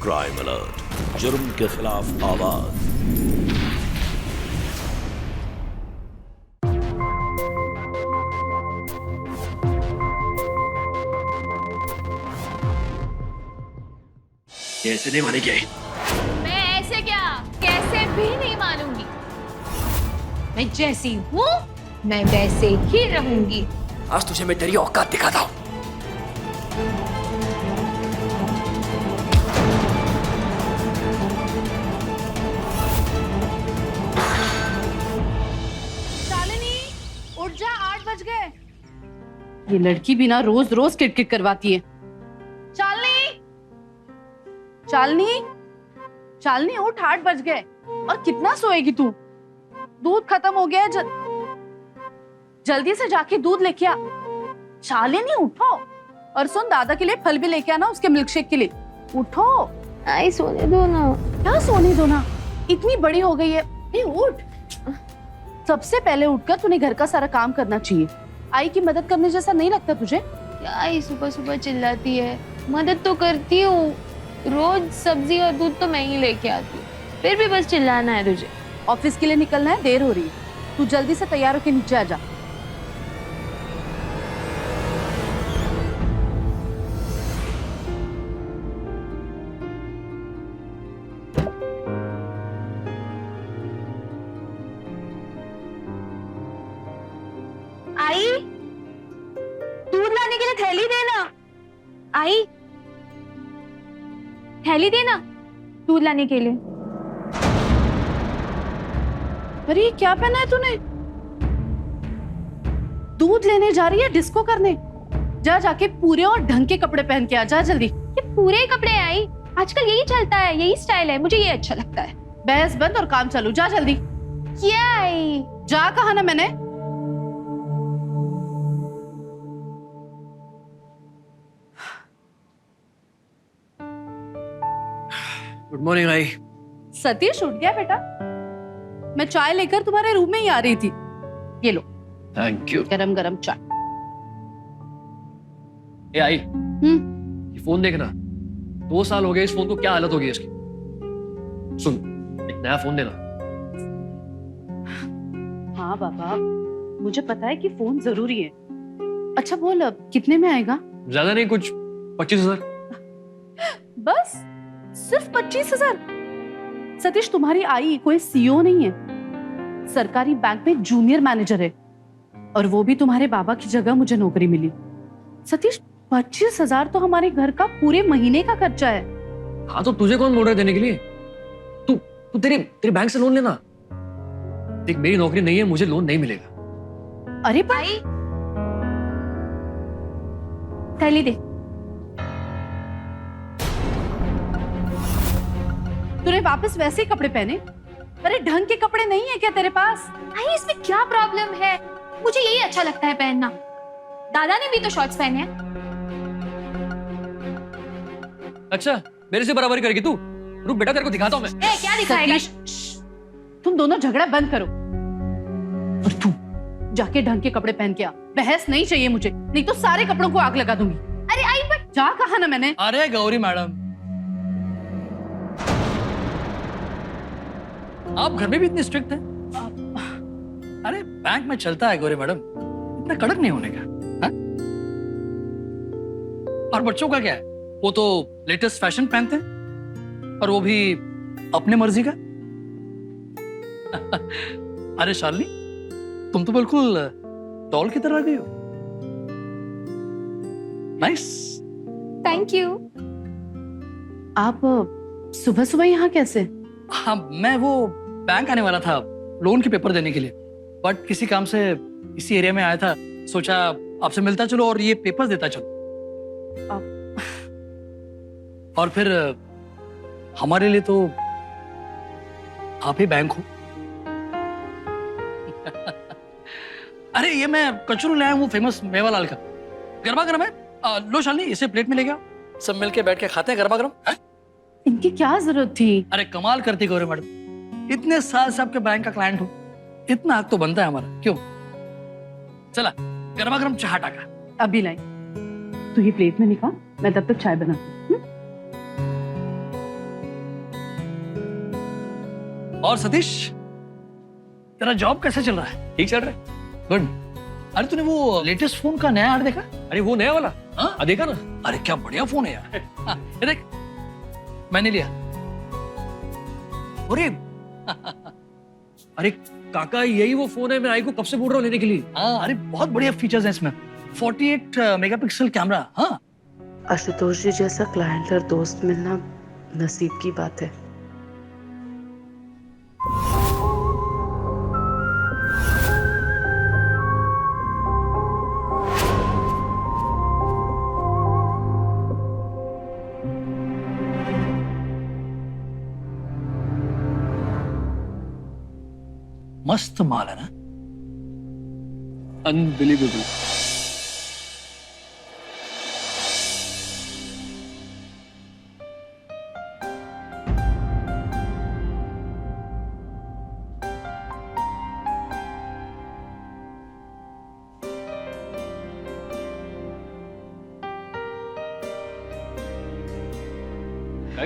Crime alert, जुर्म के खिलाफ आवाज। ये ऐसे नहीं मानेगी। मैं ऐसे क्या कैसे भी नहीं मानूंगी। मैं जैसी हूँ मैं वैसे ही रहूंगी। आज तुझे मैं तेरी औकात दिखाता हूँ। शालिनी उठ जा, 8 बज गए। ये लड़की भी ना रोज रोज किटकिट करवाती है। शालिनी शालिनी शालिनी उठ, 8 बज गए। और कितना सोएगी तू? दूध खत्म हो गया है। जल्दी से जाके दूध लेके आ। शालिनी उठो। और सुन, दादा के लिए फल भी लेके आना, उसके मिल्कशेक के लिए। उठो। आई सोने दो ना। क्या सोने दो ना? इतनी बड़ी हो गई है। ए, उठ। सबसे पहले उठकर तूने घर का सारा काम करना चाहिए। आई की मदद करने जैसा नहीं लगता तुझे? आई सुबह सुबह चिल्लाती है। मदद तो करती हूँ, रोज सब्जी और दूध तो मैं ही लेके आती हूँ, फिर भी बस चिल्लाना है तुझे। ऑफिस के लिए निकलना है, देर हो रही है। तू जल्दी से तैयार होके नीचे आ जा। आई दूध लाने के लिए थैली देना। आई थैली देना दूध लाने के लिए। अरे ये क्या पहना है तूने? दूध लेने जा रही है डिस्को करने? जा जाके पूरे और ढंग के कपड़े पहन के आ जा जल्दी। ये पूरे कपड़े आई, आजकल यही चलता है, यही स्टाइल है, मुझे ये अच्छा लगता है। बहस बंद और काम चालू। जा जल्दी। क्या आई? जा कहा ना मैंने। Good morning I. सतीश उठ गया बेटा? मैं चाय लेकर तुम्हारे रूम में ही आ रही थी। ये लो थैंक यू। गरम गरम चाय। ए आई, ये फोन देखना। 2 साल हो गए इस फोन को, क्या हालत हो गई इसकी। सुन, एक नया फोन देना। हाँ बाबा, मुझे पता है कि फोन जरूरी है। अच्छा बोल, अब कितने में आएगा? ज्यादा नहीं, कुछ 25,000। बस सिर्फ 25,000? सतीश, तुम्हारी आई कोई सीईओ नहीं है, सरकारी बैंक में जूनियर मैनेजर है, और वो भी तुम्हारे बाबा की जगह मुझे नौकरी मिली। सतीश, 25,000 तो हमारे घर का पूरे महीने का खर्चा है। हाँ तो तुझे कौन बोल रहा है देने के लिए? तू तेरे बैंक से लोन लेना। देख, मेरी नौकरी नहीं है, मुझे लोन नहीं मिलेगा। अरे पर आई थैली दे। तूने वापस वैसे ही कपड़े पहने? अरे ढंग के कपड़े नहीं है क्या तेरे पास? आई इसमें क्या प्रॉब्लम है, मुझे यही अच्छा लगता है पहनना। दादा ने भी तो शॉर्ट्स पहने हैं। अच्छा, मेरे से बराबरी करेगी तू? रुक बेटा, तेरे को दिखाता हूँ मैं। ए, क्या दिखाएगा? सतीश, तुम दोनों झगड़ा बंद करो। और तू जाके ढंग के कपड़े पहन के आ। बहस नहीं चाहिए मुझे, नहीं तो सारे कपड़ों को आग लगा दूंगी। अरे आई बट जा कहा ना मैंने। अरे गौरी मैडम, आप घर में भी इतनी स्ट्रिक्ट हैं? अरे बैंक में चलता है गौरी मैडम, इतना कड़क नहीं होने का। हा? और बच्चों का क्या है, वो तो लेटेस्ट फैशन पहनते हैं, और वो भी अपने मर्जी का। अरे शालिनी, तुम तो बिल्कुल डॉल की तरह आ गई हो। नाइस। Thank you. आप सुबह सुबह यहाँ कैसे? हाँ, मैं वो बैंक आने वाला था लोन के पेपर देने के लिए, बट किसी काम से इसी एरिया में आया था, सोचा आपसे मिलता चलो और ये पेपर्स देता चलो। और फिर हमारे लिए तो आप ही बैंक हो। अरे ये मैं कचरू लाया हूँ फेमस मेवालाल का, गरमा गरम है। लो शालिनी, इसे प्लेट में ले गया, सब मिलके बैठ के खाते हैं गरमा गरम। इनकी क्या जरूरत थी? अरे कमाल करती गौरी मैडम, इतने साल से आपके बैंक का क्लाइंट हूँ, इतना हक तो बनता है हमारा, क्यों? चला गरमा गरम चाह टाका। अभी लाई। तू ये प्लेट में निकाल, मैं तब तक चाय बनाती हूँ। और सतीश, तेरा जॉब कैसे चल रहा है? ठीक चल रहा है। गुड। अरे तूने वो लेटेस्ट फोन का नया ऐड देखा? अरे वो नया वाला? हाँ? देखा ना? अरे क्या बढ़िया फोन है यार। हाँ, ये देख, मैंने लिया। अरे अरे काका, यही वो फोन है, मैं आई को कब से बोल रहा हूँ लेने के लिए। हाँ, अरे बहुत बढ़िया फीचर्स हैं इसमें। 48 मेगापिक्सल कैमरा। हाँ, आशुतोष जी जैसा क्लाइंट और दोस्त मिलना नसीब की बात है। मस्त माल है ना? अनबिलीवेबल।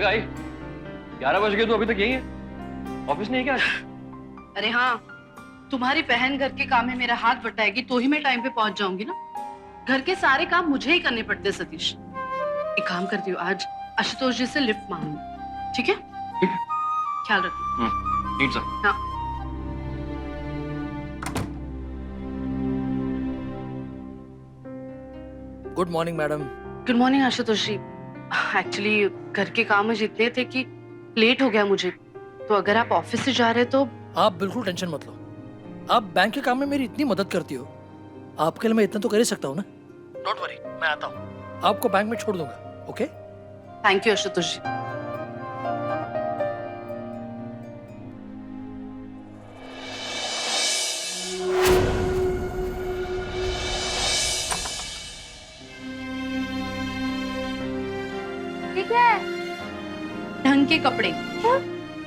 आई 11 बज गए तो अभी तक यही है, ऑफिस नहीं है क्या? अरे हाँ, तुम्हारी बहन घर के काम में मेरा हाथ बटाएगी तो ही मैं टाइम पे पहुंच जाऊंगी ना। घर के सारे काम मुझे ही करने पड़ते सतीश। एक काम करती हूँ, आज आशुतोष जी से लिफ्ट मांगू, ठीक है? ठीक है। ख्याल रखना। ठीक सर। हाँ। Good morning madam. Good morning Ashutosh ji. Actually घर के काम आज इतने थे कि लेट हो गया मुझे, तो अगर आप ऑफिस से जा रहे तो। आप बिल्कुल टेंशन मत लो। आप बैंक के काम में मेरी इतनी मदद करती हो, आपके लिए मैं इतना तो कर ही सकता हूँ ना। डोंट वरी, मैं आता हूँ, आपको बैंक में छोड़ दूंगा। ओके? थैंक यू आशुतोष जी। ठीक है। ढंग के कपड़े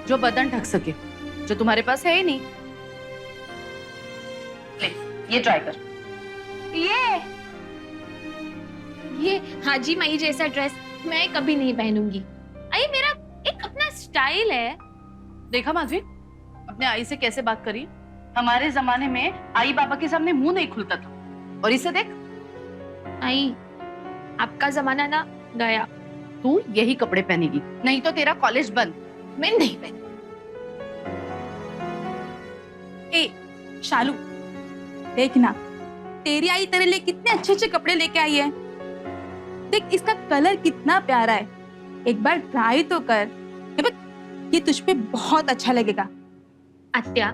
जो बदन ढक सके, जो तुम्हारे पास है ही नहीं। ले, ये ट्राई कर। ये हाजी माई जैसा ड्रेस मैं कभी नहीं पहनूंगी। आई, मेरा एक अपना स्टाइल है। देखा माधवी, अपने आई से कैसे बात करी। हमारे जमाने में आई बाबा के सामने मुंह नहीं खुलता था, और इसे देख। आई, आपका जमाना ना गया। तू यही कपड़े पहनेगी, नहीं तो तेरा कॉलेज बंद। मैं नहीं पहन। ए शालू, देख ना, तेरी आई तेरे लिए कितने अच्छे अच्छे कपड़े लेके आई है। देख, इसका कलर कितना प्यारा है, एक बार ट्राई तो कर। ये तुझ पे बहुत अच्छा लगेगा। आत्या,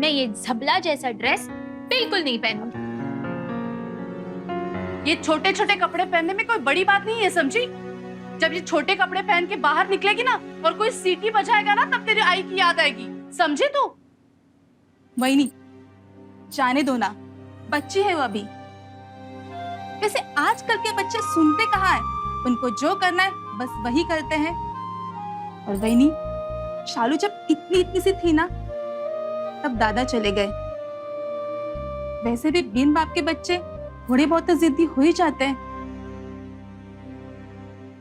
मैं ये झबला जैसा ड्रेस बिल्कुल नहीं पहनूंगी। ये छोटे छोटे कपड़े पहनने में कोई बड़ी बात नहीं है, समझी? जब ये छोटे कपड़े पहन के बाहर निकलेगी ना, और कोई सीटी बजाएगा ना, तब तेरी आई की याद आएगी, समझी तू? वही जाने दो ना, बच्ची है वो अभी। वैसे आजकल के बच्चे सुनते कहाँ है, उनको जो करना है बस वही करते हैं। और वही नहीं, शालू जब इतनी इतनी सी थी ना, तब दादा चले गए। वैसे भी बिन बाप के बच्चे थोड़े बहुत तो जिद्दी हो ही जाते हैं।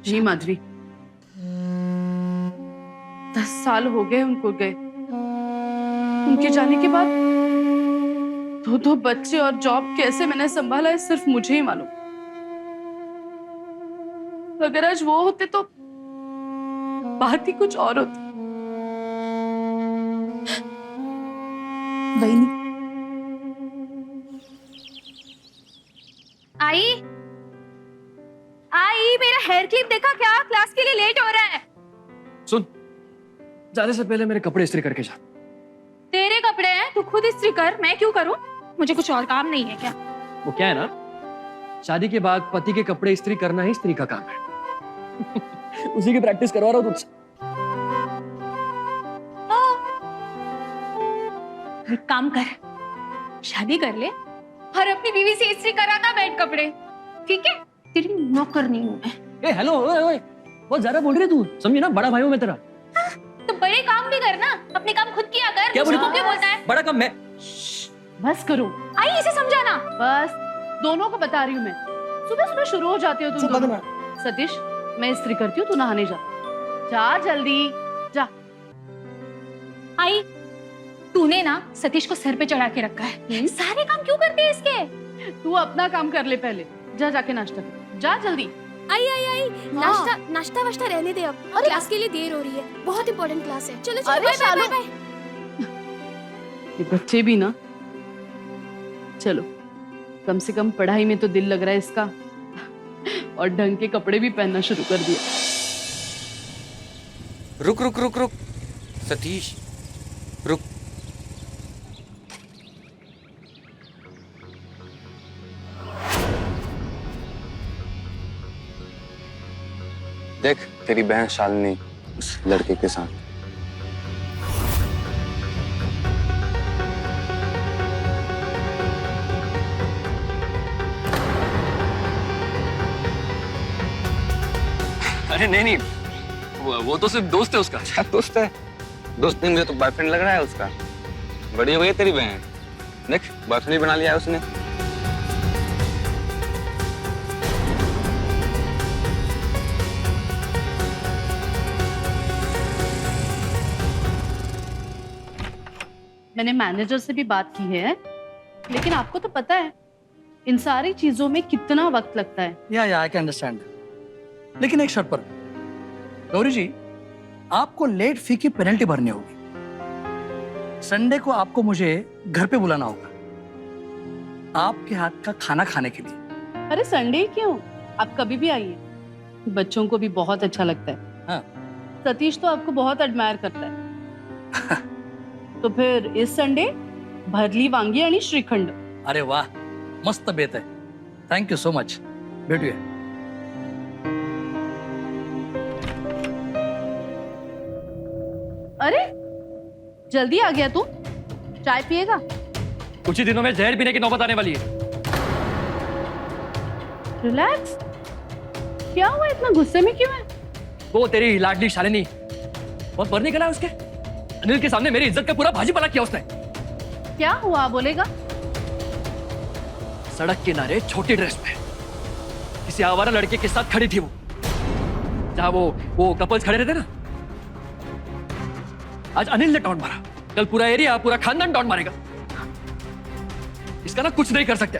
जी माधवी, 10 साल हो गए उनको गए। उनके जाने के बाद दो बच्चे और जॉब कैसे मैंने संभाला है, सिर्फ मुझे ही मालूम। अगर आज वो होते तो बात ही कुछ और होती। वही नहीं, आई, मेरा हेयर क्लिप देखा क्या? क्लास के लिए लेट हो रहा है। सुन, जाने से पहले मेरे कपड़े इस्त्री करके जा। तेरे कपड़े हैं, तू खुद इस्त्री कर, मैं क्यों करूं? मुझे कुछ और काम नहीं है क्या? वो क्या है ना, शादी के बाद पति के कपड़े इस्त्री करना ही स्त्री का काम है। उसी की प्रैक्टिस करवा रहा हूँ तुझसे। एक काम कर, शादी कर ले और अपनी बीवी से इस्त्री कराना बैठ कपड़े, ठीक है? तेरी नौकर नहीं हूं मैं। ए हेलो, ओए ओए, बहुत ज्यादा बोल रही है तू, समझी ना, बड़ा भाई हूं मैं तेरा। तो बड़े काम भी करना, अपने काम खुद किया कर। क्या बोली मुझको तू? क्यों बोलता है? बड़ा काम मैं। बस करो। आई, इसे समझाना। बस, दोनों को बता रही हूँ मैं। सुबह सुबह शुरू हो जाते हो तुम दोनों। सतीश, मैं इस्त्री करती हूँ, तू नहाने जा। जा जल्दी जा। आई, तूने ना सतीश को सर पे चढ़ा के रखा है। सारे काम क्यों करती है इसके? तू अपना काम कर ले पहले, जा जाके नाश्ता कर, जा जल्दी। आई आई आई, नाश्ता नाश्ता वाश्ता रहने दे अब, क्लास के लिए देर हो रही है, बहुत इंपॉर्टेंट क्लास है। चलो चलो, अरे बाय बाय शालू। बाय। ये बच्चे भी ना, चलो कम से कम पढ़ाई में तो दिल लग रहा है इसका, और ढंग के कपड़े भी पहनना शुरू कर दिया। रुक रुक रुक रुक सतीश, रुक। देख तेरी बहन शालिनी उस लड़के के साथ। अरे नहीं, वो तो सिर्फ दोस्त है उसका। अच्छा दोस्त है? दोस्त नहीं, मुझे तो बॉयफ्रेंड लग रहा है उसका। बड़ी हो गई तेरी बहन, देख बॉयफ्रेंड बना लिया है उसने। मैंने मैनेजर से भी बात की है, लेकिन आपको तो पता है इन सारी चीजों में कितना वक्त लगता है। या आई कैन अंडरस्टैंड, लेकिन एक शर्त पर। गौरी जी, आपको लेट फी की पेनल्टी भरनी होगी। संडे को आपको मुझे घर पे बुलाना होगा आपके हाथ का खाना खाने के लिए। अरे संडे क्यों, आप कभी भी आइए, बच्चों को भी बहुत अच्छा लगता है। हाँ। सतीश तो आपको बहुत एडमायर करता है। तो फिर इस संडे भरली वांगी आणि श्रीखंड। अरे वाह, मस्त बेत है। Thank you so much. भेटूया। अरे जल्दी आ गया तू, चाय पिएगा? कुछ ही दिनों में जहर पीने की नौबत आने वाली है। रिलैक्स, क्या हुआ, इतना गुस्से में क्यों है? वो तेरी लाडली शालिनी बहुत पर निकला उसके। अनिल के सामने मेरी इज्जत का पूरा भाजी पला किया उसने। क्या हुआ, बोलेगा? सड़क किनारे छोटी ड्रेस में किसी आवारा लड़के के साथ खड़ी थी वो, जहां वो कपल्स खड़े रहते ना। आज अनिल ने टॉन्ट मारा, कल पूरा एरिया, पूरा खानदान टॉन्ट मारेगा। इसका ना कुछ नहीं कर सकते।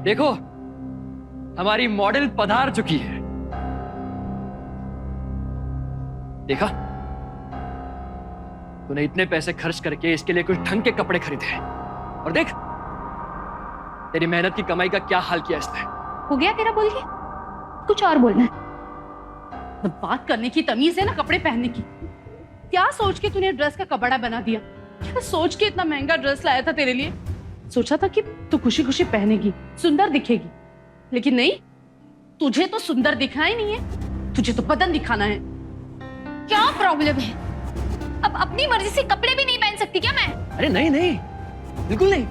देखो हमारी मॉडल पधार चुकी है, देखा? तूने इतने पैसे खर्च करके इसके लिए कुछ ढंग के कपड़े खरीदे हैं, और देख तेरी मेहनत की कमाई का क्या हाल किया इसने। हो गया तेरा बोल के? कुछ और बोलना है? तो बात करने की तमीज है ना कपड़े पहनने की। क्या सोच के तूने ड्रेस का कपड़ा बना दिया? क्या सोच के इतना महंगा ड्रेस लाया था तेरे लिए? सोचा था कि तू खुशी खुशी पहनेगी, सुंदर दिखेगी, लेकिन नहीं, तुझे तो सुंदर दिखना ही नहीं है, तुझे तो बदन दिखाना है। क्या प्रॉब्लम है? अब अपनी मर्जी से कपड़े भी नहीं पहन सकती क्या मैं? अरे नहीं नहीं, बिल्कुल नहीं।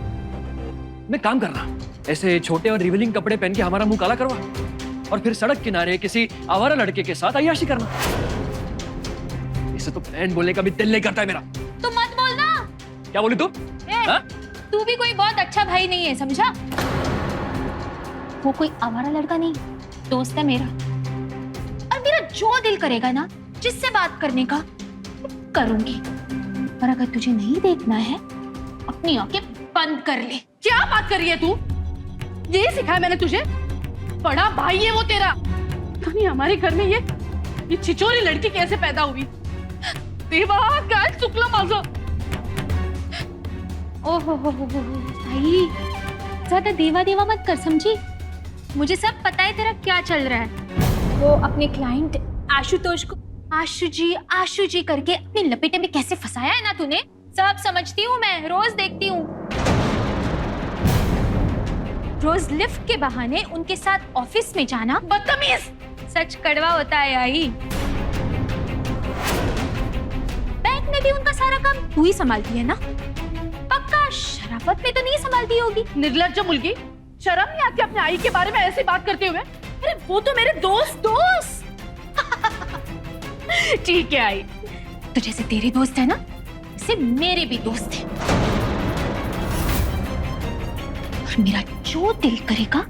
मैं काम करना, ऐसे छोटे और रिवीलिंग कपड़े पहन के हमारा मुंह काला करवा, और फिर सड़क किनारे किसी आवारा लड़के के साथ अय्याशी करना। इसे तो प्लान बोलने का भी दिल नहीं करता है मेरा। तो मत बोलना। क्या बोली तू? हाँ? तू भी कोई बहुत अच्छा भाई नहीं है, समझा? वो कोई आवारा लड़का नहीं, दोस्त है मेरा, और मेरा जो दिल करेगा ना जिससे बात करने का करूंगी। और अगर तुझे नहीं देखना है, अपनी आंखें बंद कर ले। क्या बात कर रही है तू? ये सिखाया मैंने तुझे? बड़ा भाई है वो तेरा। कहीं हमारे घर में ये छिचोरी लड़की कैसे पैदा हुई? देवा काय चुकलं माझं। ओहो हो भाई, ज्यादा देवा देवा मत कर, समझी? मुझे सब पता है तेरा क्या चल रहा है। वो अपने क्लाइंट आशुतोष को आशु जी करके अपने लपेटे में कैसे फंसाया है ना तूने, सब समझती हूँ मैं, रोज देखती हूँ। रोज लिफ्ट के बहाने उनके साथ ऑफिस में जाना, बदतमीज। सच कड़वा होता है आई। बैंक में भी उनका सारा काम तू ही संभालती है ना? पक्का शराफत में तो नहीं संभालती होगी। निर्लज्ज मुलगी, शर्म नहीं आती अपने आई के बारे में ऐसे बात करते हुए? अरे वो तो मेरे दोस्त। ठीक है आई, तो जैसे तेरे दोस्त है ना, वैसे मेरे भी दोस्त हैं। और मेरा जो दिल करेगा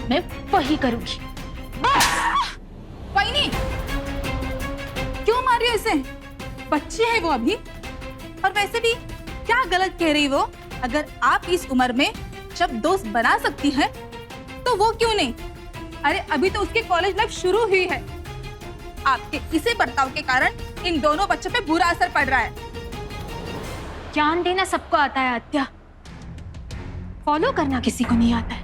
मैं वही करूंगी। वहीनी, क्यों मार रही हो इसे? बच्ची है वो अभी। और वैसे भी क्या गलत कह रही वो? अगर आप इस उम्र में जब दोस्त बना सकती हैं तो वो क्यों नहीं? अरे अभी तो उसकी कॉलेज लाइफ शुरू हुई है। आपके इसी बर्ताव के कारण इन दोनों बच्चों पे बुरा असर पड़ रहा है। ज्ञान देना सबको आता है आत्या, फॉलो करना किसी को नहीं आता है।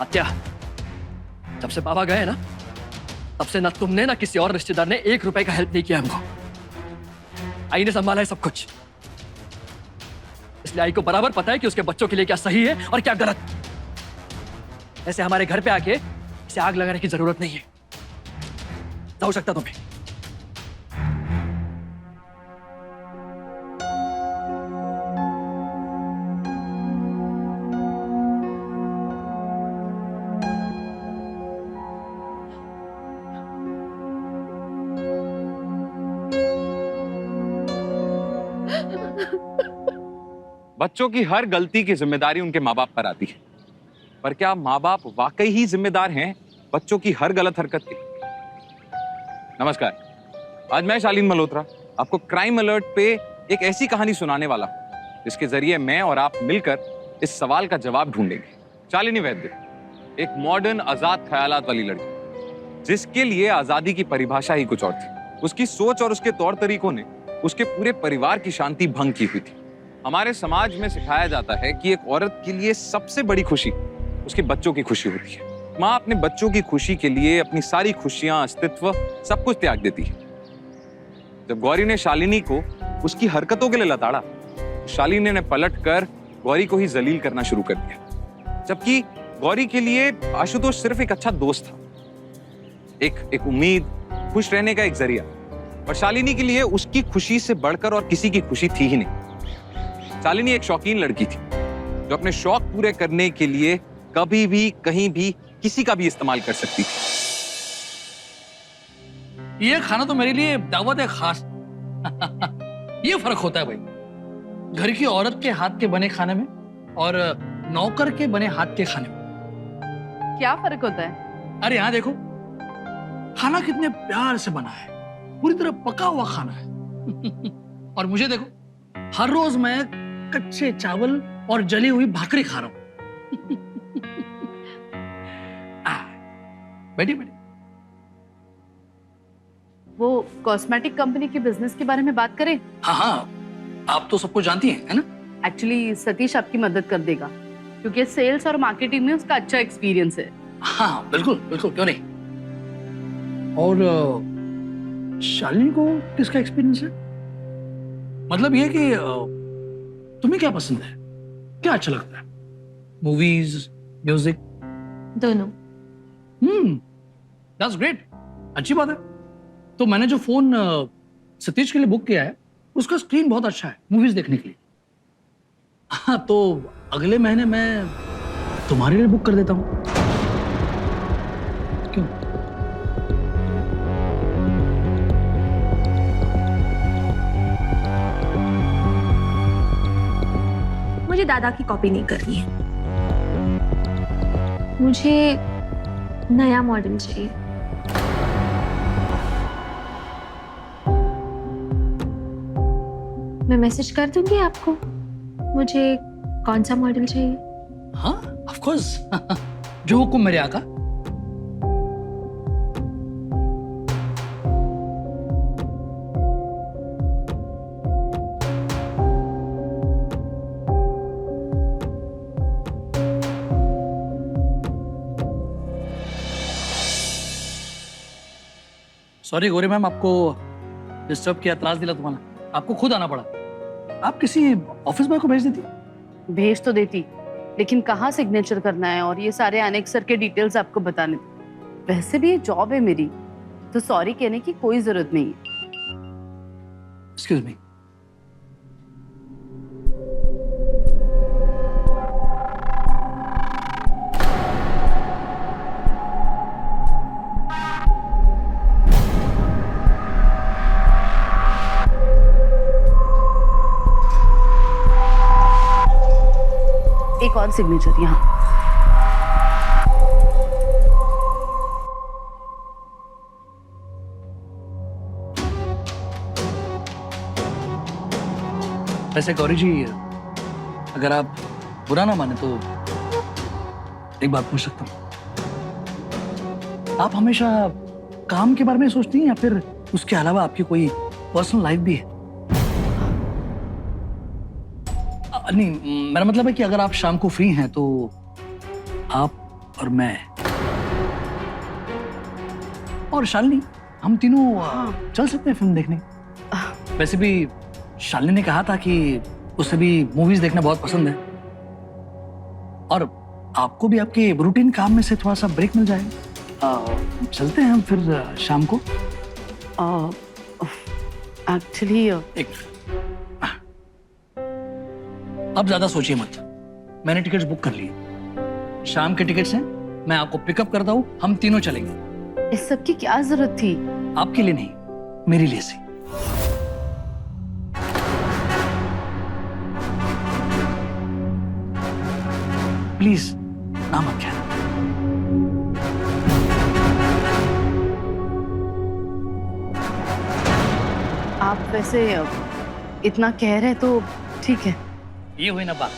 आत्या, जब से पापा गए ना, तब से ना तुमने ना किसी और रिश्तेदार ने 1 रुपए का हेल्प नहीं किया हमको। आई ने संभाला है सब कुछ, इसलिए आई को बराबर पता है कि उसके बच्चों के लिए क्या सही है और क्या गलत। ऐसे हमारे घर पे आके इसे आग लगाने की जरूरत नहीं है। हो सकता तुम्हें। बच्चों की हर गलती की जिम्मेदारी उनके माँ बाप पर आती है, पर क्या माँ बाप वाकई ही जिम्मेदार हैं बच्चों की हर गलत हरकत की? नमस्कार, आज मैं शालीन मल्होत्रा आपको क्राइम अलर्ट पे एक ऐसी कहानी सुनाने वाला हूं जिसके जरिए मैं और आप मिलकर इस सवाल का जवाब ढूंढेंगे। शालिनी वैद्य, एक मॉडर्न आजाद ख्यालात वाली लड़की जिसके लिए आजादी की परिभाषा ही कुछ और थी। उसकी सोच और उसके तौर तरीकों ने उसके पूरे परिवार की शांति भंग की हुई थी। हमारे समाज में सिखाया जाता है कि एक औरत के लिए सबसे बड़ी खुशी उसके बच्चों की खुशी होती है। माँ अपने बच्चों की खुशी के लिए अपनी सारी खुशियां, अस्तित्व, सब कुछ त्याग देती है। जब गौरी ने शालिनी को उसकी हरकतों के लिए लताड़ा, तो शालिनी ने पलटकर गौरी को ही जलील करना शुरू कर दिया। जबकि गौरी के लिए आशुतोष सिर्फ एक अच्छा दोस्त था, एक उम्मीद, खुश रहने का एक जरिया। और शालिनी के लिए उसकी खुशी से बढ़कर और किसी की खुशी थी ही नहीं। शालिनी एक शौकीन लड़की थी जो अपने शौक पूरे करने के लिए कभी भी, कहीं भी, किसी का भी इस्तेमाल कर सकती थी। ये खाना तो मेरे लिए दावत है खास। ये फर्क होता है भाई, घर की औरत के हाथ के बने खाने में और नौकर के बने हाथ के खाने में। क्या फर्क होता है? अरे यहाँ देखो, खाना कितने प्यार से बना है, पूरी तरह पका हुआ खाना है। और मुझे देखो, हर रोज मैं कच्चे चावल और जली हुई भाकरी खा रहा हूं। बैठिए बैठिए। वो कॉस्मेटिक कंपनी के बिजनेस के बारे में बात करें? हाँ, आप तो सबको जानती हैं, है ना? एक्चुअली सतीश आपकी मदद कर देगा क्योंकि सेल्स और मार्केटिंग में उसका अच्छा एक्सपीरियंस है। हाँ बिल्कुल बिल्कुल, क्यों नहीं। और शालिनी को किसका एक्सपीरियंस है? मतलब ये कि तुम्हें क्या पसंद है, क्या अच्छा लगता है? Movies, music? दोनों। दैट्स ग्रेट, अच्छी बात है। तो मैंने जो फोन सतीश के लिए बुक किया है, उसका स्क्रीन बहुत अच्छा है मूवीज देखने के लिए। हाँ, तो अगले महीने मैं तुम्हारे लिए बुक कर देता हूँ। क्यों? मुझे दादा की कॉपी नहीं करनी है, मुझे नया मॉडल चाहिए। मैं मैसेज कर दूंगी आपको मुझे कौन सा मॉडल चाहिए। हाँ ऑफ कोर्स, जो हुक्म मेरे आका। सॉरी गौरी मैम, आपको डिस्टर्ब किया, त्रास दिला तुम्हारा। आपको खुद आना पड़ा। आप किसी ऑफिस बॉय को भेज देती। भेज तो देती, लेकिन कहाँ सिग्नेचर करना है और ये सारे अनेक्सर के डिटेल्स आपको बताने थे। वैसे भी ये जॉब है मेरी, तो सॉरी कहने की कोई जरूरत नहीं है। Excuse me. एक और सिग्नेचर यहाँ। वैसे गौरी जी, अगर आप बुरा ना माने तो एक बात पूछ सकता हूँ? आप हमेशा काम के बारे में सोचती हैं या फिर उसके अलावा आपकी कोई पर्सनल लाइफ भी है? नहीं, मेरा मतलब है कि अगर आप शाम को फ्री हैं तो आप और मैं और शालिनी, हम तीनों चल सकते हैं फिल्म देखने। वैसे भी शालिनी ने कहा था कि उसे भी मूवीज देखना बहुत पसंद है और आपको भी आपके रूटीन काम में से थोड़ा सा ब्रेक मिल जाएगा। चलते हैं हम फिर शाम को। एक्चुअली अब ज्यादा सोचिए मत, मैंने टिकट्स बुक कर लिए। शाम के टिकट्स हैं, मैं आपको पिकअप करता हूँ, हम तीनों चलेंगे। इस सब की क्या जरूरत थी? आपके लिए नहीं, मेरे लिए से। प्लीज ना मत कहना। आप वैसे इतना कह रहे तो ठीक है। ये हुई ना बात।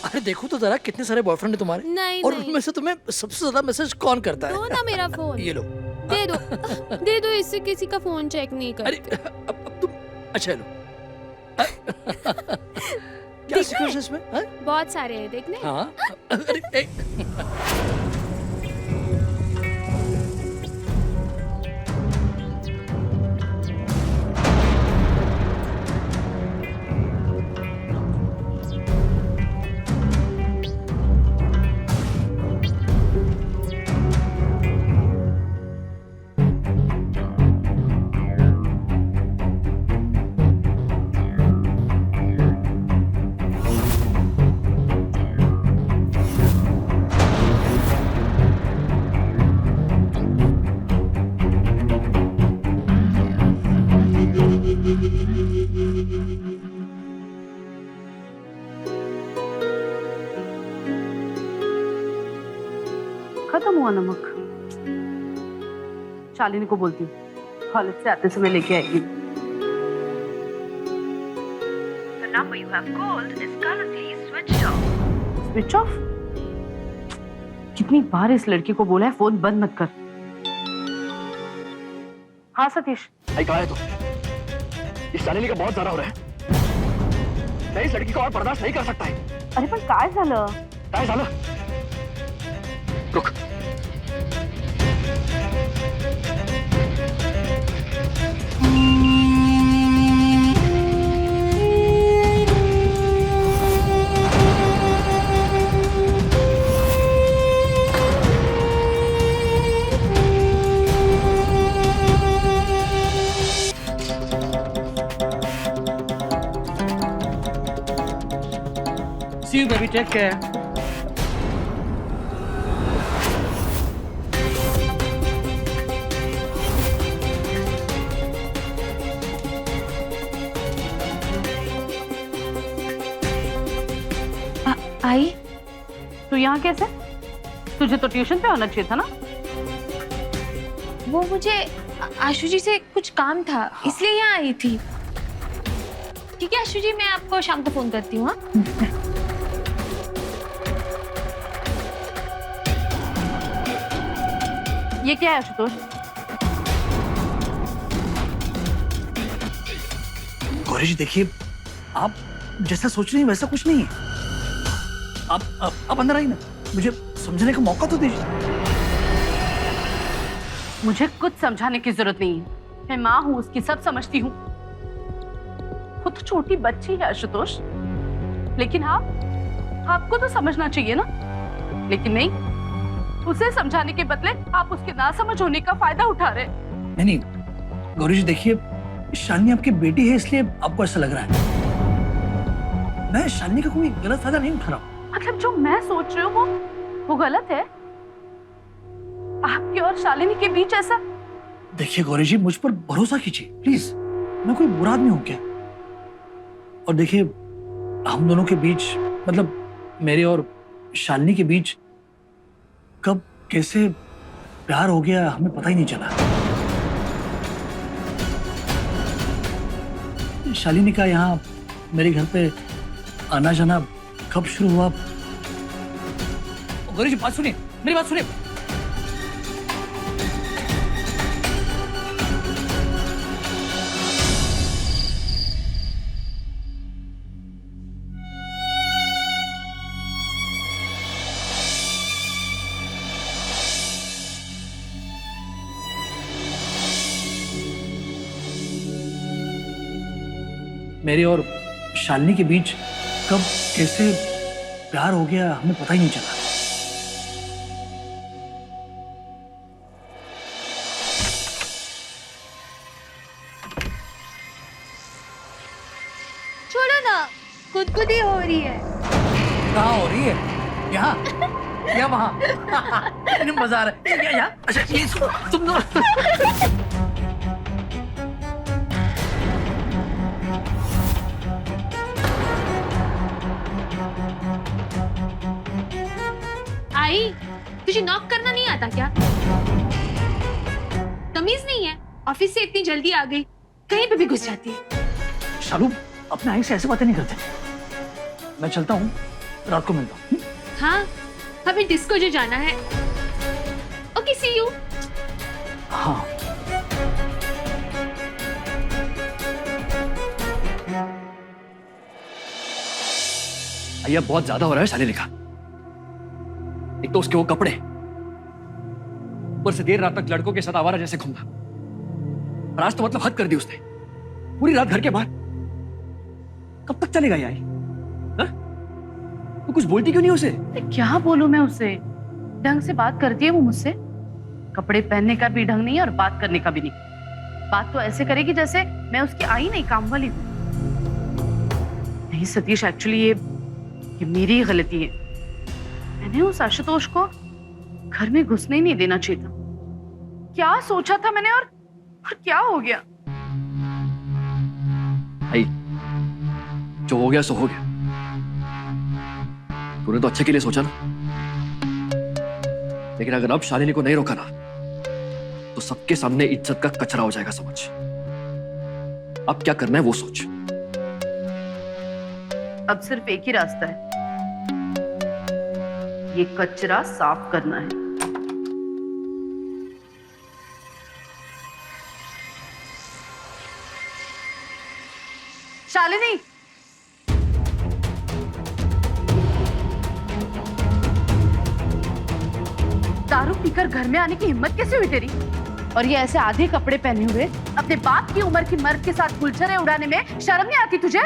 अरे देखो तो जरा कितने सारे बॉयफ्रेंड है तुम्हारे। नहीं, और नहीं। उनमें से तुम्हें सबसे ज्यादा मैसेज कौन करता है? दो ना मेरा फोन। ये लो। दे दो, इससे किसी का फोन चेक नहीं अरे करते। अब तुम अच्छा लो। क्या सिचुएशन इसमें? हाँ? बहुत सारे हैं, देखने। हाँ। अरे खत्म हुआ नमक। शालिनी को बोलती हूँ कॉलेज से आते समय लेके आएगी। The number you have called is currently switched off. Switch off? कितनी बार इस लड़की को बोला है फोन बंद मत कर। हाँ सतीश। कहा है तो इस शालिनी का बहुत ज्यादा हो रहा है। मैं इस लड़की को और बर्दाश्त नहीं कर सकता है। अरे पण काय झालं? काय झालं? रुक। See you baby, take care. आई तू यहाँ कैसे? तुझे तो ट्यूशन पे होना चाहिए था ना। वो मुझे आशु जी से कुछ काम था, इसलिए यहाँ आई थी। ठीक है आशु जी, मैं आपको शाम को फोन करती हूँ। ये क्या है आशुतोष? गौरी जी देखिए, आप जैसा सोच रही हैं वैसा कुछ नहीं है। आप अंदर आइए ना, मुझे समझने का मौका तो दीजिए। मुझे कुछ समझाने की जरूरत नहीं है, मैं माँ हूँ उसकी, सब समझती हूँ। वो तो छोटी बच्ची है आशुतोष, लेकिन आपको तो समझना चाहिए ना। लेकिन नहीं, उसे समझाने के बदले आप उसके नासमझ होने का फायदा उठा रहे। नहीं गौरी जी देखिए, शालिनी आपकी बेटी है इसलिए आपको ऐसा लग रहा है। मैं शालिनी का कोई गलत फायदा नहीं उठा रहा हूँ। मतलब जो मैं सोच रही हूँ वो गलत है? आपके और शालिनी के बीच ऐसा? देखिए गौरी जी, मुझ पर भरोसा कीजिए प्लीज, मैं कोई बुरा आदमी हूँ क्या? और देखिए, हम दोनों के बीच, मतलब मेरे और शालिनी के बीच कब कैसे प्यार हो गया हमें पता ही नहीं चला। शालिनी का यहाँ मेरे घर पे आना जाना कब शुरू हुआ? गौरी जी बात सुनिए, मेरी बात सुनिए। मेरे और शालिनी के बीच कब कैसे प्यार हो गया हमें पता ही नहीं चला। छोड़ो ना, खुदकुदी हो रही है। कहाँ हो रही है? यहाँ या वहाँ? मजा आ रहा है। यहाँ? अच्छा ये तुम दोनों आई, तुझे नॉक करना नहीं आता क्या? तमीज नहीं है, ऑफिस से इतनी जल्दी आ गई, कहीं पे भी घुस जाती है। शालू, अपने आई से ऐसे बातें नहीं करते। मैं चलता हूँ, रात को मिलता हूँ। हाँ, हमें डिस्को जो जाना है। Okay, see you. हाँ। भैया बहुत ज्यादा हो रहा है शालिनी का। एक तो उसके वो कपड़े, ऊपर से देर रात तक लड़कों के साथ आवारा जैसे घूमना। और आज तो मतलब हद कर दी उसने, पूरी रात घर के बाहर। कब तक चलेगा ये? तू कुछ बोलती क्यों नहीं उसे? क्या बोलूं मैं उसे? ढंग से बात करती है वो मुझसे। कपड़े पहनने का भी ढंग नहीं है और बात करने का भी नहीं। बात तो ऐसे करेगी जैसे मैं उसकी आई नहीं, काम वाली हूँ। नहीं सतीश, एक्चुअली ये मेरी गलती है। मैंने उस आशुतोष को घर में घुसने ही नहीं देना चाहिए था। क्या सोचा था मैंने और क्या हो गया? भाई, जो हो गया सो हो गया। तूने तो अच्छे के लिए सोचा ना। लेकिन अगर अब शालिनी को नहीं रोका ना, तो सबके सामने इज्जत का कचरा हो जाएगा, समझ। अब क्या करना है वो सोच। अब सिर्फ एक ही रास्ता है, ये कचरा साफ करना है। शालिनी, दारू पीकर घर में आने की हिम्मत कैसे हुई तेरी? और ये ऐसे आधे कपड़े पहने हुए अपने बाप की उम्र की मर्द के साथ गुलछरे उड़ाने में शर्म नहीं आती तुझे?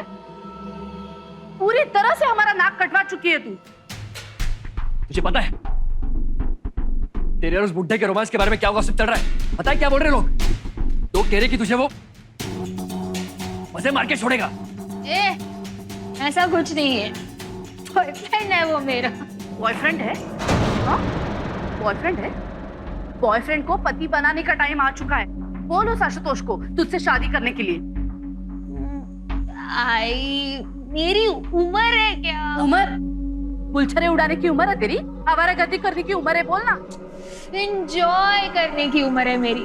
पूरी तरह से हमारा नाक कटवा चुकी है तू। मुझे पता है तेरे और उस बुड्ढे के रोमांस के बारे में क्या गॉसिप चल रहा है। पता है क्या बोल रहे लोग? लोग कह रहे कि तुझे वो मजे मार के छोड़ेगा। ऐसा कुछ नहीं है, बॉयफ्रेंड है वो मेरा। बॉयफ्रेंड है? हाँ, बॉयफ्रेंड है। बॉयफ्रेंड को पति बनाने का टाइम आ चुका है। बोल उस आशुतोष को तुझसे शादी करने के लिए। आई, मेरी उम्र है क्या? उम्र? गुलछरे उड़ाने की उम्र है तेरी? आवारागर्दी करने की उम्र है? बोलना। एंजॉय करने की उम्र है मेरी,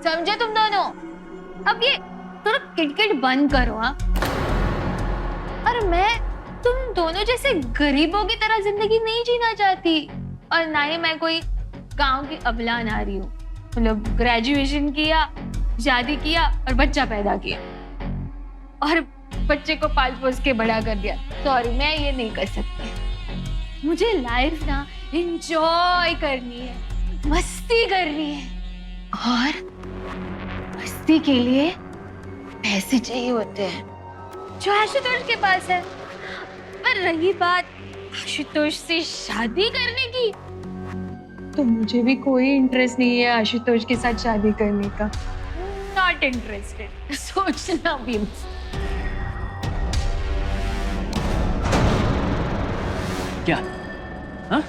समझे तुम दोनों? अब ये थोड़ा किटकिट बंद करो। हाँ, और मैं तुम दोनों जैसे गरीबों की तरह जिंदगी नहीं जीना चाहती, और ना ही मैं कोई गांव की अबला नारी हूँ। मतलब ग्रेजुएशन किया, शादी किया और बच्चा पैदा किया और बच्चे को पाल पोस के बड़ा कर दिया। सॉरी, मैं ये नहीं कर सकती। मुझे लाइफ ना एंजॉय करनी है, मस्ती करनी है, और मस्ती के लिए पैसे चाहिए होते हैं, जो आशुतोष के पास है। पर रही बात आशुतोष से शादी करने की, तो मुझे भी कोई इंटरेस्ट नहीं है आशुतोष के साथ शादी करने का। Not interested. सोचना भी क्या? हाँ,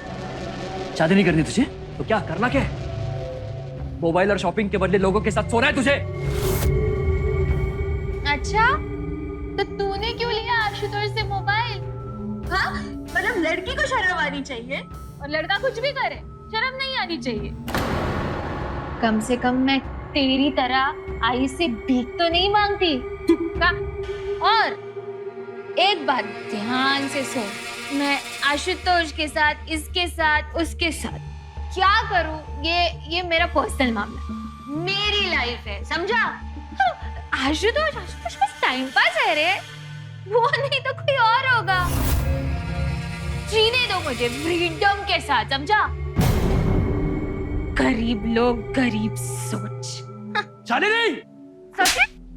शादी नहीं करनी तुझे? तो क्या करना क्या है? मोबाइल और शॉपिंग के बदले लोगों के साथ सोना है तुझे। अच्छा, तो तूने क्यों लिया आशुतोष से मोबाइल? हाँ, मतलब लड़की को शर्म आनी चाहिए और लड़का कुछ भी करे शर्म नहीं आनी चाहिए। कम से कम मैं तेरी तरह आई से भीख तो नहीं मांगती। और एक बात ध्यान से सुन, मैं आशुतोष के साथ, इसके साथ, उसके साथ क्या करूं, ये मेरा पर्सनल मामला है, मेरी लाइफ है, समझा? आशुतोष आशुतोष बस टाइम पास है रे, वो नहीं तो कोई और होगा। जीने दो मुझे फ्रीडम के साथ, समझा? गरीब लोग, गरीब सोच। शालिनी!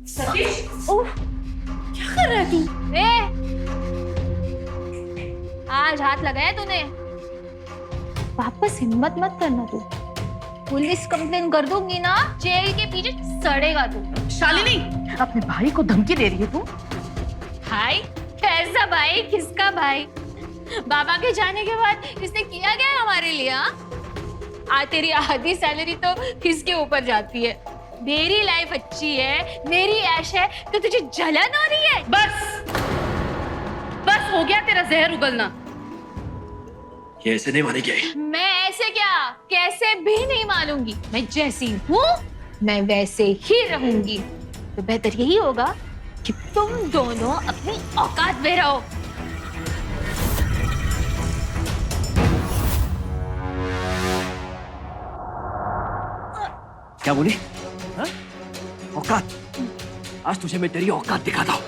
सतीश, ओह, क्या कर रहा है तू? आज हाथ लगाया तूने, वापस हिम्मत मत करना तू, पुलिस कंप्लेन कर दूंगी ना, जेल के पीछे सड़ेगा तू। शालिनी, अपने भाई को धमकी दे रही है तू? भाई? कैसा भाई? किसका भाई? बाबा के जाने के बाद इसने किया क्या है हमारे लिए? तेरी आधी सैलरी तो किसके ऊपर जाती है? मेरी लाइफ अच्छी है, मेरी ऐश है, तो तुझे जलन हो रही है? बस बस हो गया तेरा जहर उगलना। ये ऐसे नहीं मानेगी। मैं ऐसे क्या, कैसे भी नहीं मानूंगी। मैं जैसी हूँ मैं वैसे ही रहूंगी। तो बेहतर यही होगा कि तुम दोनों अपनी औकात में रहो। क्या बोली? हाँ? औकात? आज तुझे मैं तेरी औकात दिखाता हूं।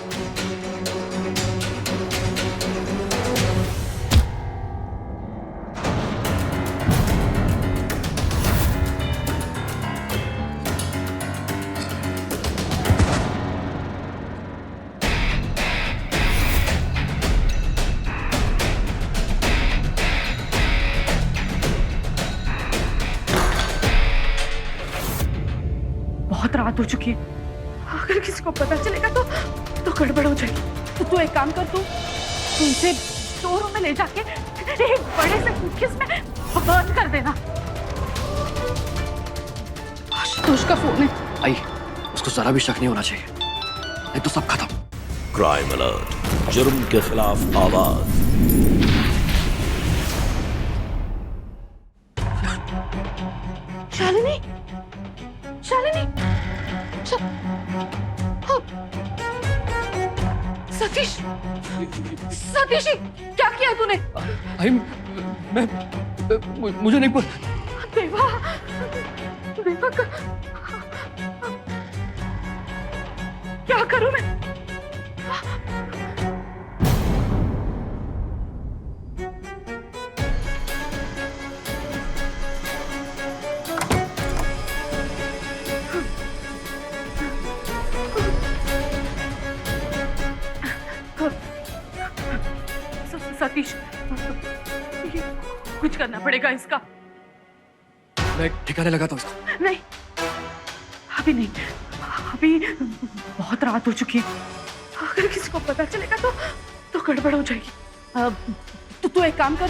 बहुत रात हो चुकी है, अगर किसी को पता चलेगा तो गड़बड़ हो जाएगी। तो तू एक काम कर, तू इसे स्टोर रूम में ले जाके एक बड़े से सूटकेस में बर्न कर देना। आशुतोष का फोन है। आई, उसको जरा भी शक नहीं होना चाहिए, नहीं तो सब खत्म। क्राइम अलर्ट, जुर्म के खिलाफ आवाज। शालिनी, शालिनी, सतीश, सतीश, क्या किया तूने? आई, मुझे नहीं देवा, देवा क्या करूं मैं? सतीश, कुछ करना पड़ेगा इसका। मैं ठिकाने लगाता हूँ इसको। नहीं, अभी नहीं, अभी बहुत रात हो चुकी है, अगर किसी को पता चलेगा तो गड़बड़ हो जाएगी। तो तू एक काम कर,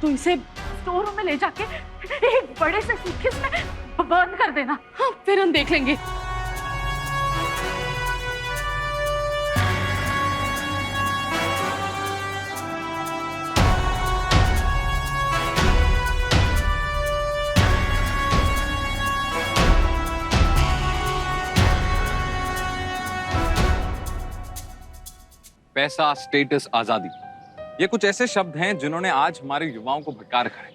तू इसे स्टोर रूम में ले जाके एक बड़े से सूटकेस में बर्न कर देना। हाँ, फिर हम देख लेंगे। पैसा, स्टेटस, आजादी, ये कुछ ऐसे शब्द हैं जिन्होंने आज हमारे युवाओं को भटका रखा है,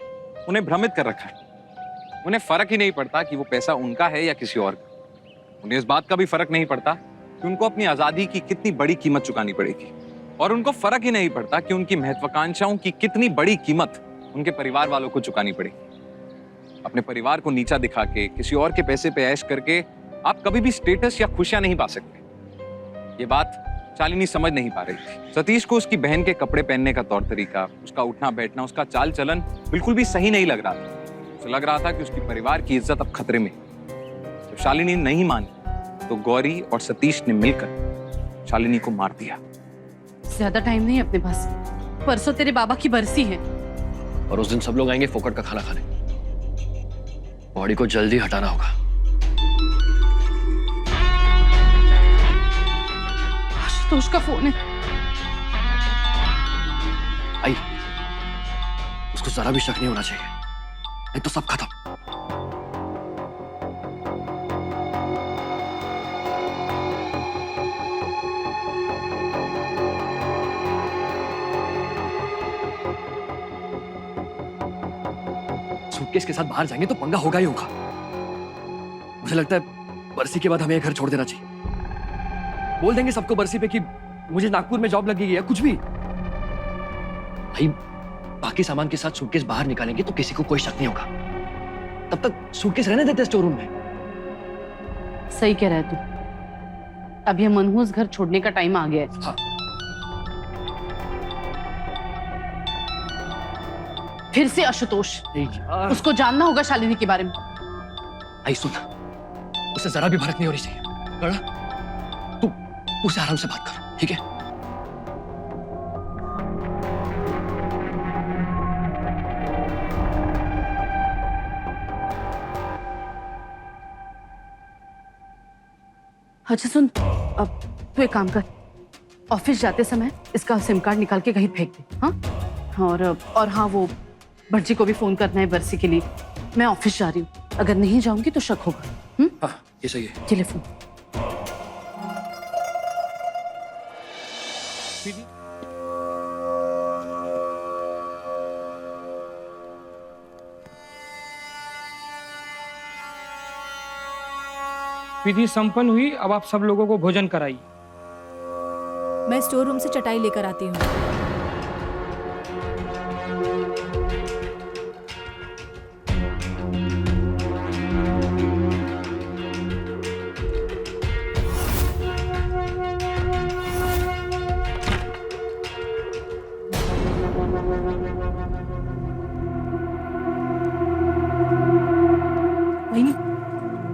उन्हें भ्रमित कर रखा है। उन्हें फर्क ही नहीं पड़ता कि वो पैसा उनका है या किसी और का। उन्हें इस बात का भी फर्क नहीं पड़ता कि उनको अपनी आजादी की कितनी बड़ी कीमत चुकानी पड़ेगी, और उनको फर्क ही नहीं पड़ता कि उनकी महत्वाकांक्षाओं की कितनी बड़ी कीमत उनके परिवार वालों को चुकानी पड़ेगी। अपने परिवार को नीचा दिखा के, किसी और के पैसे पे ऐश करके आप कभी भी स्टेटस या खुशियां नहीं पा सकते। ये बात शालिनी समझ नहीं पा रही थी। सतीश को उसकी बहन के कपड़े पहनने का तौर तरीका, उसका उठना बैठना, उसका चाल चलन बिल्कुल भी सही नहीं लग रहा था। उसे लग रहा था कि उसकी परिवार की इज्जत अब खतरे में। जब शालिनी नहीं मानी तो गौरी और सतीश ने मिलकर शालिनी को मार दिया। ज्यादा टाइम नहीं अपने पास, परसों तेरे बाबा की बरसी है और उस दिन सब लोग आएंगे फोकट का खाना खाने। बॉडी को जल्दी हटाना होगा। आशुतोष का फोन है। आई, उसको जरा भी शक नहीं होना चाहिए, नहीं तो सब खत्म। सूटकेस के साथ बाहर जाएंगे तो पंगा होगा ही होगा। मुझे लगता है बरसी के बाद हमें ये घर छोड़ देना चाहिए। बोल देंगे सबको बरसी पे कि मुझे नागपुर में जॉब लगी है, कुछ भी। भाई बाकी सामान के साथ सूटकेस बाहर निकालेंगे तो किसी को कोई शक नहीं होगा। तब तक सूटकेस रहने देते स्टोर रूम में। सही कह रहा है तू। अब ये मनहूस घर छोड़ने का टाइम आ गया है। हाँ। फिर से आशुतोष, यार उसको जानना होगा शालिनी के बारे में। आई सुन, उसे जरा भी भड़क नहीं होनी चाहिए। कड़ा तू उसे आराम से बात कर, ठीक है? अच्छा सुन, अब तू एक काम कर, ऑफिस जाते समय इसका सिम कार्ड निकाल के कहीं फेंक दे। हाँ, और हाँ, वो भटजी को भी फोन करना है बरसी के लिए। मैं ऑफिस जा रही हूँ, अगर नहीं जाऊंगी तो शक होगा। हाँ ये सही है। टेलीफोन। विधि संपन्न हुई। अब आप सब लोगों को भोजन कराइए। मैं स्टोर रूम से चटाई लेकर आती हूँ।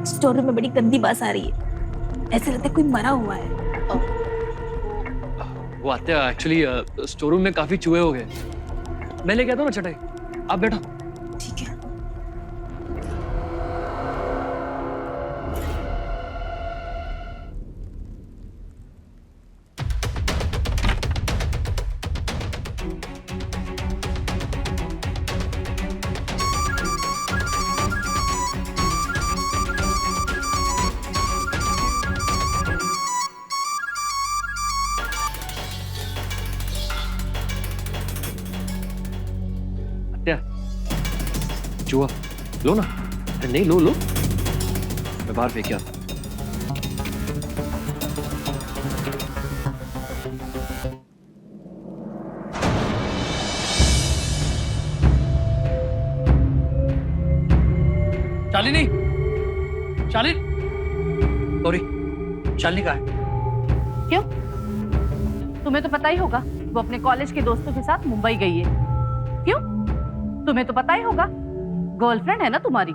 स्टोर रूम में बड़ी गंदी बास आ रही है, ऐसे लगता है कोई मरा हुआ है। वो आते हैं एक्चुअली स्टोर रूम में काफी चूहे हो गए। मैं लेके आता हूँ ना चटाई, आप बैठो। ठीक है। चूहा लो ना। अरे नहीं, लो लो, मैं बाहर फेंक आता। शालिनी, शालिनी, सॉरी, शालिनी कहाँ है? क्यों? तुम्हें तो पता ही होगा, वो अपने कॉलेज के दोस्तों के साथ मुंबई गई है। क्यों? तुम्हें तो पता ही होगा, गर्लफ्रेंड है ना तुम्हारी।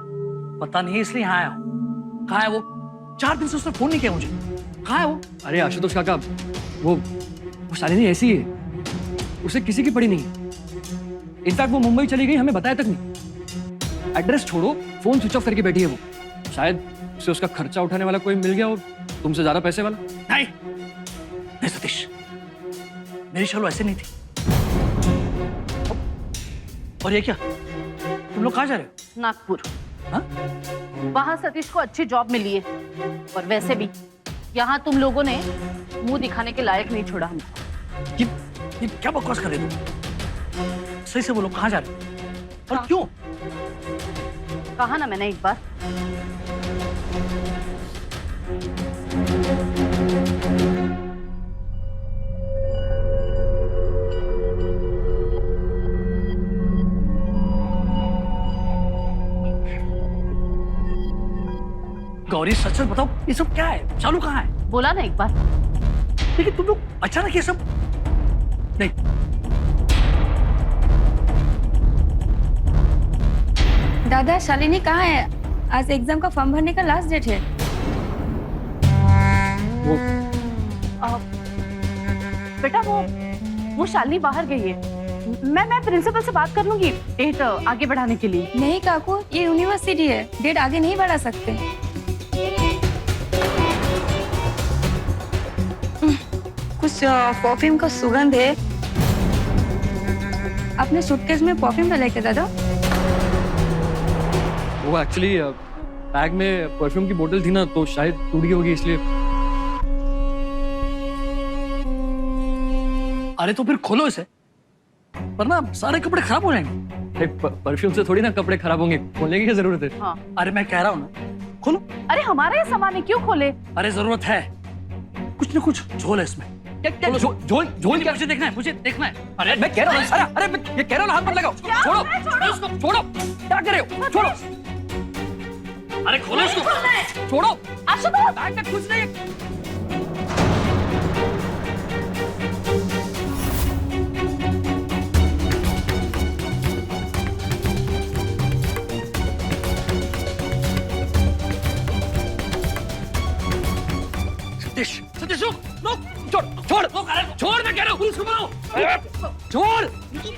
पता नहीं, इसलिए यहाँ आया हूँ। कहाँ है वो? 4 दिन से उसने फोन नहीं किया मुझे। कहाँ है वो? अरे आशुतोष काका, वो शालिनी ऐसी है, उसे किसी की पड़ी नहीं। इनफैक्ट वो मुंबई चली गई, हमें बताया तक नहीं। एड्रेस छोड़ो, फोन स्विच ऑफ करके बैठी है वो। शायद उसे उसका खर्चा उठाने वाला कोई मिल गया और तुमसे ज्यादा पैसे वाला। नहीं सतीश, मेरी शालू ऐसे नहीं थी। और ये क्या, तुम लोग कहाँ जा रहे हो? नागपुर। हाँ? वहां सतीश को अच्छी जॉब मिली है, और वैसे भी यहाँ तुम लोगों ने मुंह दिखाने के लायक नहीं छोड़ा हमको। ये क्या बकवास कर रहे हो? सही से बोलो, कहाँ जा रहे हो और क्यों? कहा ना मैंने एक बार। गौरी सच सच बताओ, ये सब क्या है? चालू कहाँ है? बोला ना एक बार। लेकिन तुम लोग अचानक ये सब नहीं। दादा, शालिनी कहाँ है? आज एग्जाम का फॉर्म भरने का लास्ट डेट है। बेटा वो शालिनी बाहर गई है। मैं प्रिंसिपल से बात कर लूंगी डेट आगे बढ़ाने के लिए। नहीं काकू, ये यूनिवर्सिटी है, डेट आगे नहीं बढ़ा सकते। कुछ परफ्यूम का सुगंध है। अपने सूटकेस में परफ्यूम डाला क्या दादा? वो एक्चुअली बैग में परफ्यूम की बोतल थी ना, तो शायद टूट गई होगी इसलिए। अरे तो फिर खोलो इसे, वरना सारे कपड़े खराब हो जाएंगे। अरे परफ्यूम से थोड़ी ना कपड़े खराब होंगे, खोलने की क्या जरूरत है? हाँ। अरे मैं कह रहा हूँ ना, खोलो। अरे हमारा ये सामान है, क्यों खोले? अरे जरूरत है, कुछ ना कुछ झोल है इसमें। क्या झोल क्या? मुझे देखना है, मुझे देखना है। अरे मैं कह रहा हूँ, अरे मैं ये कह रहा हूँ, हाथ मत लगाओ। छोड़ो इसको, छोड़ो। क्या कर रहे हो? छोड़ो। अरे खोलो इसको, छोड़ो। आशुतोष, बैग में कुछ नहीं। सतीश रुक, छोड़ मैं कह रहा हूँ, पुलिस को बुलाओ, छोड़,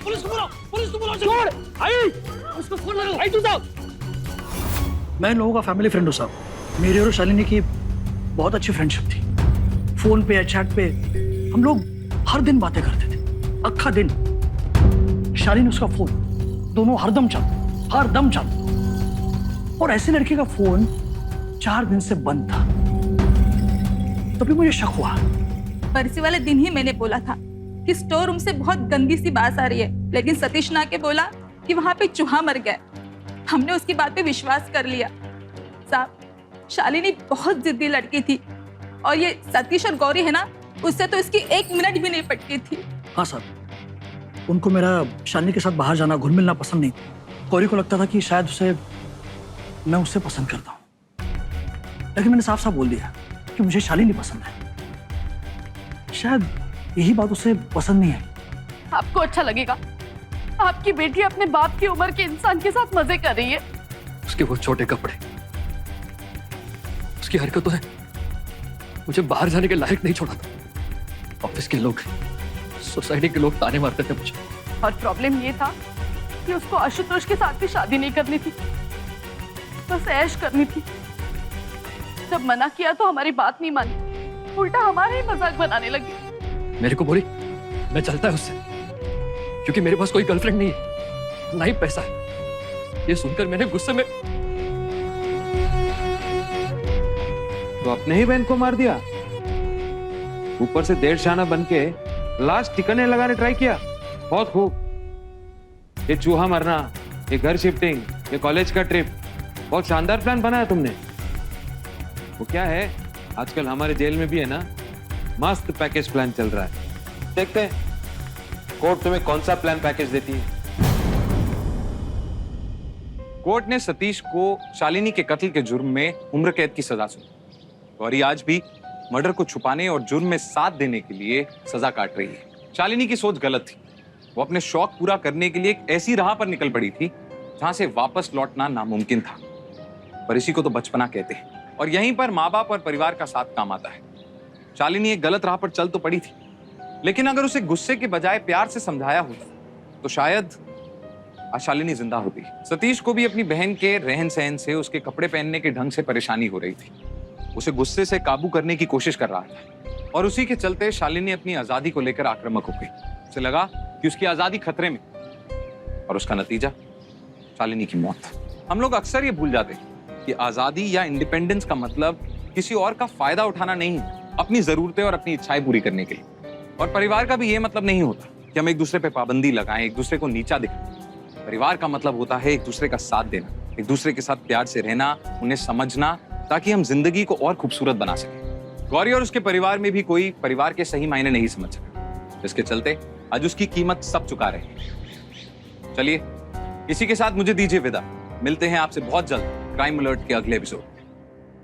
पुलिस को बुलाओ, छोड़, आई, उसको फोन लगाओ, आई तू जाओ। मैं इन लोगों का फैमिली फ्रेंड हूँ साहब। मेरी और शालिनी की बहुत अच्छी फ्रेंडशिप थी। फोन पे या चैट पे हम लोग हर दिन बातें करते थे, अक्खा दिन। शालिनी उसका फोन, दोनों हरदम चलते। और ऐसे लड़के का फोन 4 दिन से बंद था। तभी मुझे शक हुआ। बरसी वाले दिन ही मैंने बोला था कि स्टोर रूम से बहुत गंदी सी बात आ रही है, लेकिन सतीश ना के बोला कि वहां पे चूहा मर गया। हमने उसकी बात पे विश्वास कर लिया। साहब, शालिनी बहुत जिद्दी लड़की थी, और ये सतीश और गौरी है ना, उससे तो इसकी 1 मिनट भी नहीं पटकी थी। हाँ साहब, उनको मेरा शालिनी के साथ बाहर जाना, घुल मिलना पसंद नहीं। गौरी को लगता था कि शायद मैं उससे पसंद करता हूँ, लेकिन मैंने साफ साफ बोल दिया कि मुझे शालिनी पसंद है। शायद यही बात उसे पसंद नहीं है। आपको अच्छा लगेगा? आपकी बेटी अपने बाप की उम्र के इंसान के साथ मजे कर रही है। उसके वो छोटे कपड़े, उसकी हरकतों है मुझे बाहर जाने के लायक नहीं छोड़ा था। ऑफिस के लोग, सोसाइटी के लोग ताने मारते थे मुझे। और प्रॉब्लम ये था कि उसको आशुतोष के साथ भी शादी नहीं करनी थी, बस ऐश करनी थी। जब मना किया तो हमारी बात नहीं मानी, उल्टा हमारा ही मजाक बनाने लगी। मेरे को बोली मैं चलता है उससे, क्योंकि मेरे पास कोई गर्लफ्रेंड नहीं है, ना ही पैसा है। ये सुनकर मैंने गुस्से में तो अपने ही बहन को मार दिया, ऊपर से देर शाना बन के लास्ट ठिकाने लगाने ट्राई किया। बहुत खूब। ये चूहा मरना, ये घर शिफ्टिंग, ये कॉलेज का ट्रिप, बहुत शानदार प्लान बनाया तुमने। वो क्या है, आजकल हमारे जेल में भी है ना, मस्त पैकेज प्लान चल रहा है। देखते हैं कोर्ट तुम्हें कौन सा प्लान पैकेज देती है। कोर्ट ने सतीश को शालिनी के कत्ल के जुर्म में उम्र कैद की सजा सुनाई। गौरी आज भी मर्डर को छुपाने और जुर्म में साथ देने के लिए सजा काट रही है। शालिनी की सोच गलत थी। वो अपने शौक पूरा करने के लिए एक ऐसी राह पर निकल पड़ी थी जहां से वापस लौटना नामुमकिन था। पर इसी को तो बचपना कहते हैं, और यहीं पर माँ बाप और परिवार का साथ काम आता है। शालिनी एक गलत राह पर चल तो पड़ी थी, लेकिन अगर उसे गुस्से के बजाय प्यार से समझाया होता तो शायद आज शालिनी जिंदा होती। सतीश को भी अपनी बहन के रहन सहन से, उसके कपड़े पहनने के ढंग से परेशानी हो रही थी। उसे गुस्से से काबू करने की कोशिश कर रहा था, और उसी के चलते शालिनी अपनी आजादी को लेकर आक्रामक हो गई। उसे लगा कि उसकी आजादी खतरे में, और उसका नतीजा शालिनी की मौत। हम लोग अक्सर ये भूल जाते हैं कि आजादी या इंडिपेंडेंस का मतलब किसी और का फायदा उठाना नहीं है, अपनी जरूरतें और अपनी इच्छाएं पूरी करने के लिए। और परिवार का भी ये मतलब नहीं होता कि हम एक दूसरे पे पाबंदी लगाएं, एक दूसरे को नीचा दिखाएं। परिवार का मतलब होता है एक दूसरे का साथ देना, एक दूसरे के साथ प्यार से रहना, उन्हें समझना, ताकि हम जिंदगी को और खूबसूरत बना सकें। गौरी और उसके परिवार में भी कोई परिवार के सही मायने नहीं समझ सका, जिसके चलते आज उसकी कीमत सब चुका रहे हैं। चलिए, इसी के साथ मुझे दीजिए विदा। मिलते हैं आपसे बहुत जल्द क्राइम अलर्ट के अगले एपिसोड।